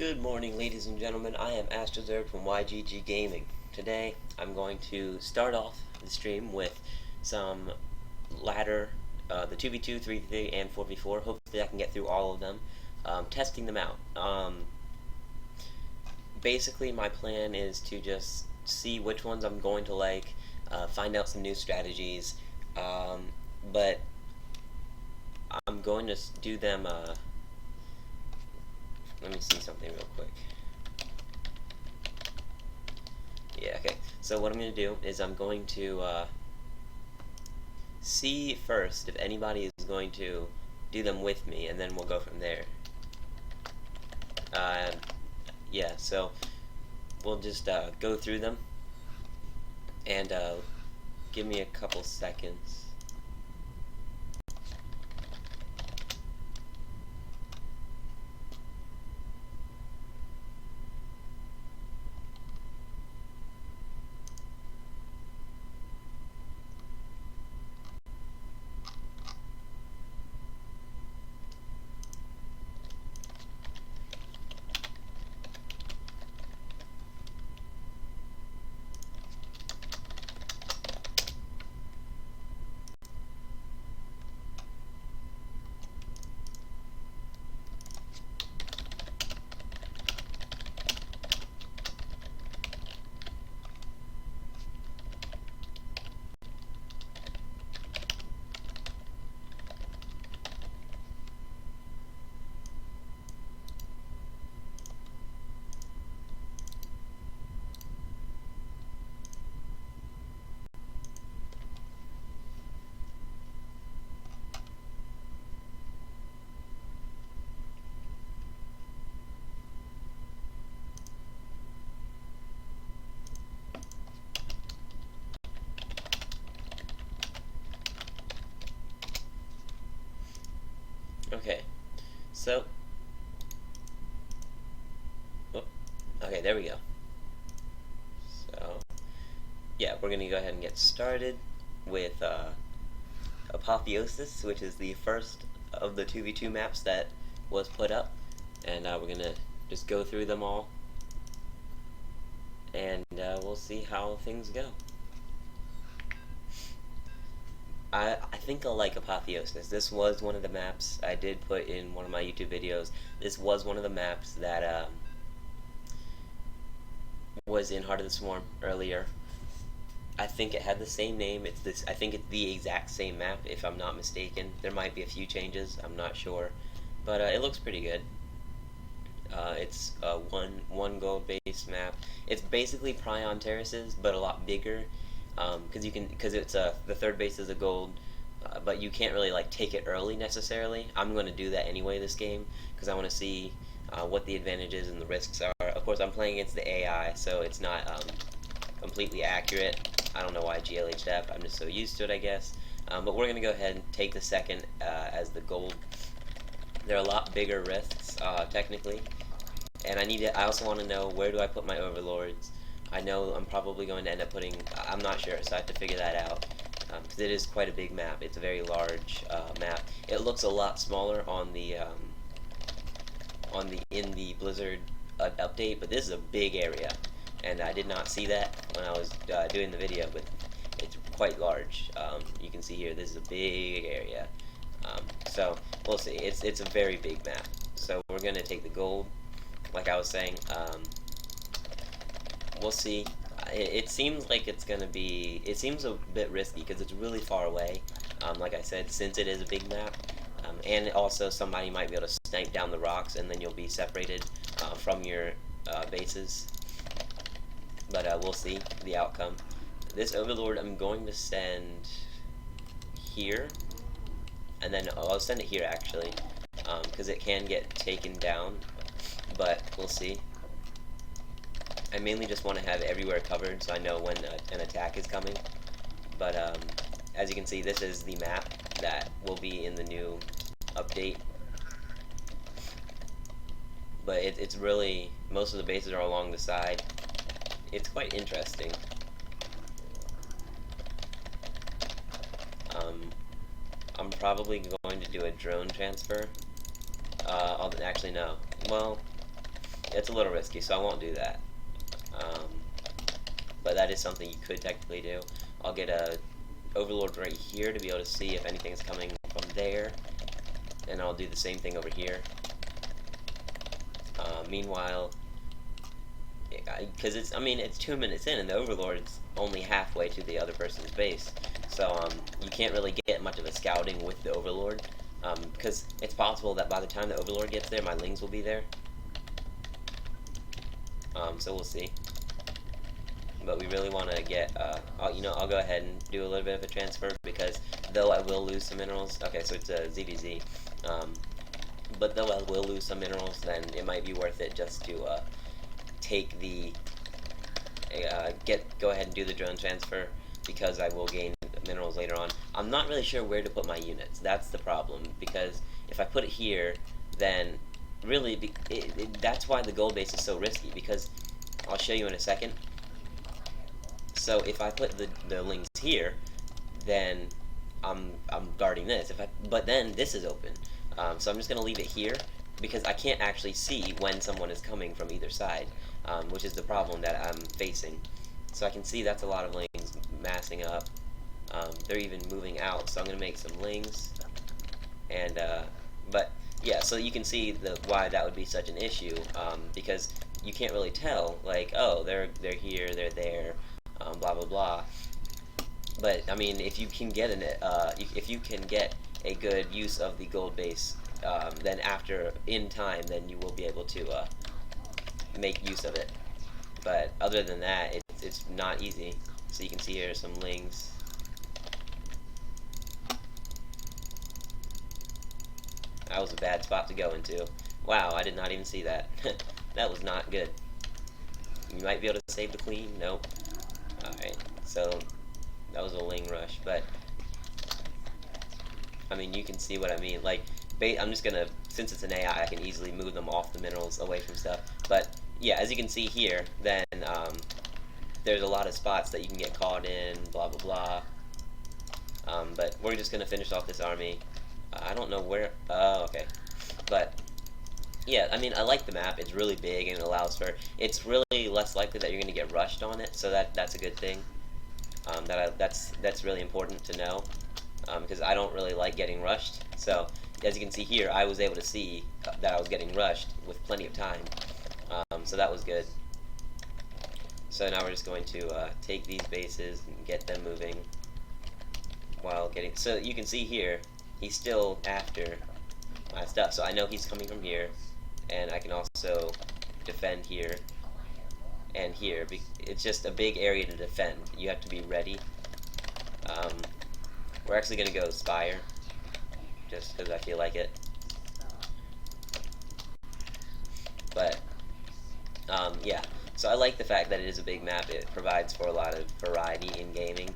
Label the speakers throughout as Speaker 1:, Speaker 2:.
Speaker 1: Good morning, ladies and gentlemen. I am Astrazerg from YGG Gaming. Today, I'm going to start off the stream with some ladder, the 2v2, 3v3, and 4v4. Hopefully I can get through all of them, testing them out. Basically, my plan is to just see which ones I'm going to like, find out some new strategies, but I'm going to do them, let me see something real quick. Yeah, okay. So what I'm going to do is I'm going to see first if anybody is going to do them with me, and then we'll go from there. Yeah, so we'll just go through them, and give me a couple seconds. Okay, so, oh, okay, there we go. So, yeah, we're going to go ahead and get started with Apotheosis, which is the first of the 2v2 maps that was put up, and we're going to just go through them all, and we'll see how things go. I think I'll like Apotheosis. This was one of the maps I did put in one of my YouTube videos. This was one of the maps that was in Heart of the Swarm earlier. I think it had the same name. It's this. I think it's the exact same map, if I'm not mistaken. There might be a few changes. I'm not sure, but it looks pretty good. It's a one gold based map. It's basically Prion Terraces, but a lot bigger. Because it's the third base is a gold, but you can't really like take it early necessarily. I'm going to do that anyway this game because I want to see what the advantages and the risks are. Of course, I'm playing against the AI, so it's not completely accurate. I don't know why GLHF. I'm just so used to it, I guess. But we're going to go ahead and take the second as the gold. There are a lot bigger risks technically, and I also want to know, where do I put my overlords? I know I'm probably going to end up putting, I'm not sure, so I have to figure that out, because it is quite a big map. It's a very large map. It looks a lot smaller on the in the Blizzard update, but this is a big area, and I did not see that when I was doing the video, but it's quite large. You can see here, this is a big area, so we'll see. It's a very big map, so we're going to take the gold, like I was saying. We'll see. It seems like it's gonna be. It seems a bit risky because it's really far away. Like I said, since it is a big map, and also somebody might be able to snipe down the rocks, and then you'll be separated from your bases. But we'll see the outcome. This Overlord I'm going to send here, and then I'll send it here actually, because it can get taken down. But we'll see. I mainly just want to have everywhere covered so I know when an attack is coming. But as you can see, this is the map that will be in the new update. But it's really, most of the bases are along the side. It's quite interesting. I'm probably going to do a drone transfer. Actually no. Well, it's a little risky, so I won't do that. Um, but that is something you could technically do. I'll get a overlord right here to be able to see if anything's coming from there, and I'll do the same thing over here. Meanwhile, because it's 2 minutes in, and the overlord's only halfway to the other person's base, so you can't really get much of a scouting with the overlord, because it's possible that by the time the overlord gets there, my lings will be there. So we'll see. But we really want to get, I'll go ahead and do a little bit of a transfer, because though I will lose some minerals, okay, so it's a ZVZ, but though I will lose some minerals, then it might be worth it just to take the, go ahead and do the drone transfer, because I will gain minerals later on. I'm not really sure where to put my units. That's the problem, because if I put it here, then really, that's why the gold base is so risky, because I'll show you in a second. So if I put the lings here, then I'm guarding this. But then this is open, so I'm just gonna leave it here, because I can't actually see when someone is coming from either side, which is the problem that I'm facing. So I can see that's a lot of lings massing up. They're even moving out, so I'm gonna make some lings, and but yeah, so you can see why that would be such an issue, because you can't really tell, like, oh, they're here, they're there, blah blah blah. But I mean, if you can get a good use of the gold base, then in time, then you will be able to make use of it. But other than that, it's not easy. So you can see here some lings. That was a bad spot to go into. Wow, I did not even see that. That was not good. You might be able to save the queen. Nope. Alright, so that was a ling rush, but I mean, you can see what I mean. Like, I'm just gonna, since it's an AI, I can easily move them off the minerals away from stuff. But yeah, as you can see here, then there's a lot of spots that you can get caught in, blah blah blah. But we're just gonna finish off this army. I don't know where. Oh, okay. But yeah, I mean, I like the map. It's really big and it allows for. It's really less likely that you're gonna get rushed on it, so that's a good thing. That's really important to know, because I don't really like getting rushed. So as you can see here, I was able to see that I was getting rushed with plenty of time. So that was good. So now we're just going to take these bases and get them moving while getting. So you can see here, he's still after my stuff. So I know he's coming from here, and I can also defend here and here. It's just a big area to defend. You have to be ready. We're actually going to go Spire, just because I feel like it. But, yeah. So I like the fact that it is a big map. It provides for a lot of variety in gaming,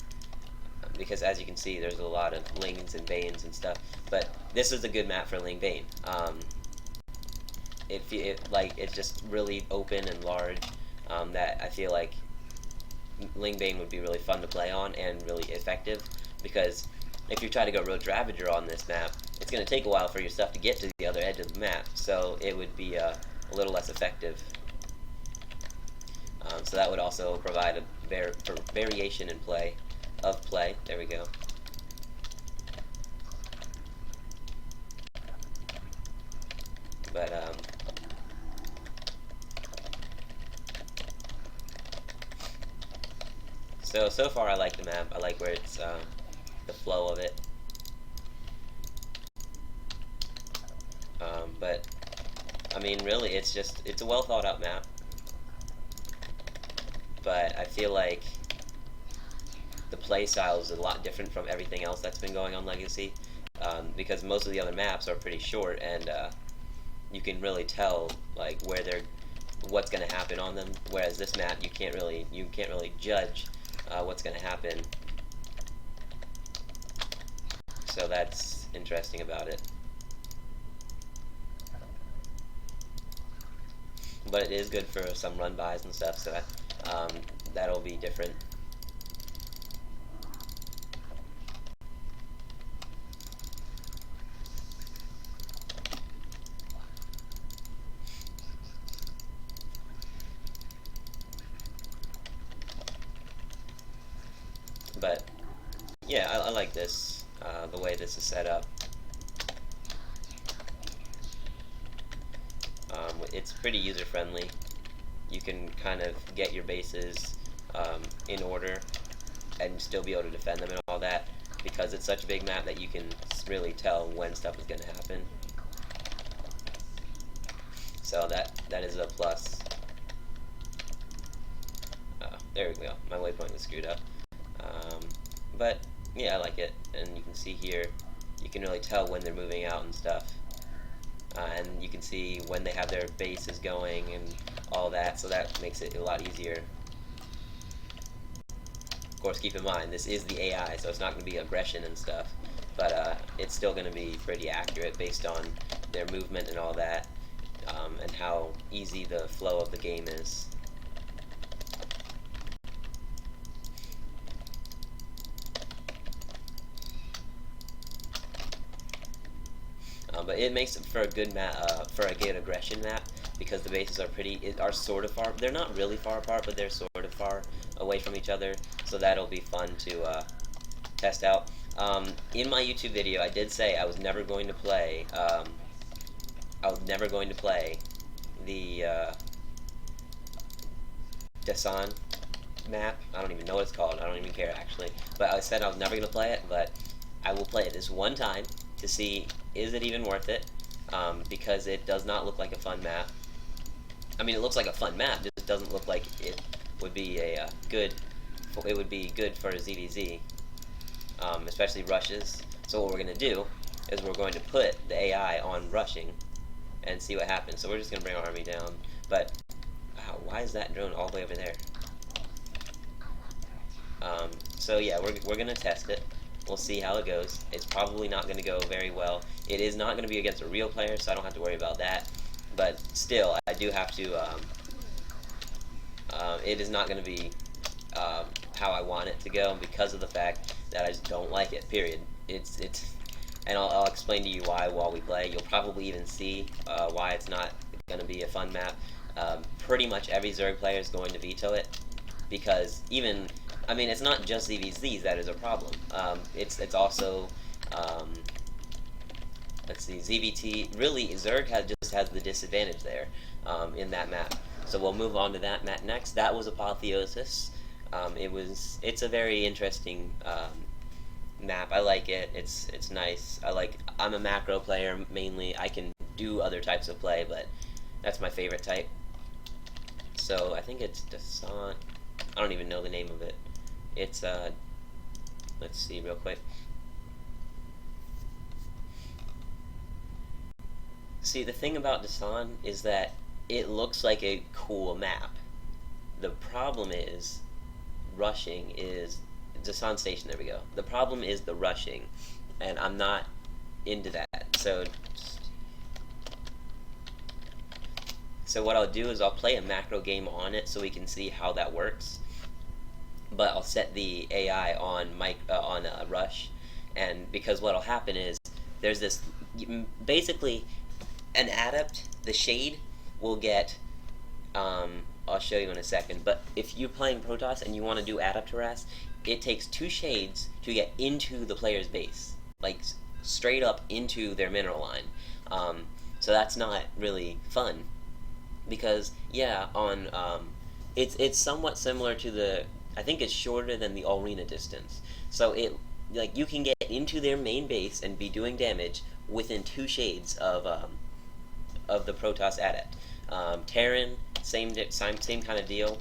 Speaker 1: because as you can see, there's a lot of lings and veins and stuff. But this is a good map for ling vein. It's just really open and large. That I feel like ling vein would be really fun to play on and really effective, because if you try to go Roach Ravager on this map, it's going to take a while for your stuff to get to the other edge of the map, so it would be a little less effective. So that would also provide a variation in play. There we go. But so far I like the map. I like where it's the flow of it. But I mean, really, it's a well thought out map. But I feel like the play style is a lot different from everything else that's been going on Legacy, because most of the other maps are pretty short, and you can really tell like what's going to happen on them. Whereas this map, you can't really judge what's going to happen. So that's interesting about it. But it is good for some run-bys and stuff, so that'll be different. But yeah, I like this, the way this is set up. It's pretty user-friendly. You can kind of get your bases in order and still be able to defend them and all that, because it's such a big map that you can really tell when stuff is going to happen. So that is a plus. There we go. My waypoint was screwed up. But yeah, I like it. And you can see here, you can really tell when they're moving out and stuff. And you can see when they have their bases going and all that, so that makes it a lot easier. Of course, keep in mind, this is the AI, so it's not going to be aggression and stuff, but it's still going to be pretty accurate based on their movement and all that, and how easy the flow of the game is. But it makes it for a good map, for a good aggression map, because the bases are sort of far. They're not really far apart, but they're sort of far away from each other. So that'll be fun to test out. In my YouTube video, I did say I was never going to play. The Dasan map. I don't even know what it's called. I don't even care actually. But I said I was never going to play it, but I will play it this one time to see, is it even worth it, because it does not look like a fun map. I mean, it looks like a fun map, just doesn't look like it would be a good for ZVZ, especially rushes. So what we're going to do is we're going to put the AI on rushing and see what happens. So we're just going to bring our army down, but why is that drone all the way over there? So yeah, we're going to test it. We'll see how it goes. It's probably not going to go very well. It is not going to be against a real player, so I don't have to worry about that. But still, I do have to. It is not going to be how I want it to go because of the fact that I just don't like it. Period. It's and I'll explain to you why while we play. You'll probably even see why it's not going to be a fun map. Pretty much every Zerg player is going to veto it, because even. I mean, it's not just ZVZs that is a problem. It's also, let's see, ZVT. Really, Zerg just has the disadvantage there in that map. So we'll move on to that map next. That was Apotheosis. It's a very interesting map. I like it. It's nice. I'm a macro player mainly. I can do other types of play, but that's my favorite type. So I think it's Descent. I don't even know the name of it. It's, let's see real quick. See, the thing about Dasan is that it looks like a cool map. The problem is, rushing is, Dasan Station, there we go. The problem is the rushing, and I'm not into that. So what I'll do is I'll play a macro game on it so we can see how that works. But I'll set the AI on rush, and because what'll happen is there's this basically an adept. The shade will get. I'll show you in a second. But if you're playing Protoss and you want to do adept harass, it takes 2 shades to get into the player's base, like straight up into their mineral line. So that's not really fun, because yeah, on it's somewhat similar to the. I think it's shorter than the arena distance. So you can get into their main base and be doing damage within 2 shades of the Protoss adept. Terran, same kind of deal.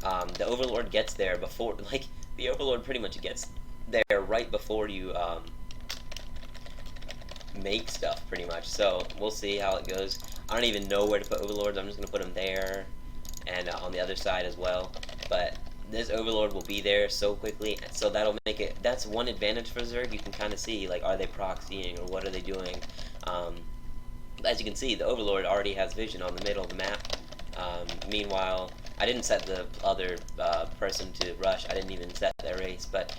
Speaker 1: The Overlord gets there before, the Overlord pretty much gets there right before you make stuff, pretty much. So we'll see how it goes. I don't even know where to put Overlords. I'm just gonna put them there and on the other side as well. But this Overlord will be there so quickly, so that'll make it. That's one advantage for Zerg. You can kind of see, are they proxying or what are they doing? As you can see, the Overlord already has vision on the middle of the map. Meanwhile, I didn't set the other person to rush. I didn't even set their race, but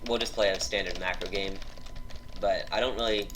Speaker 1: we'll just play a standard macro game. But I don't really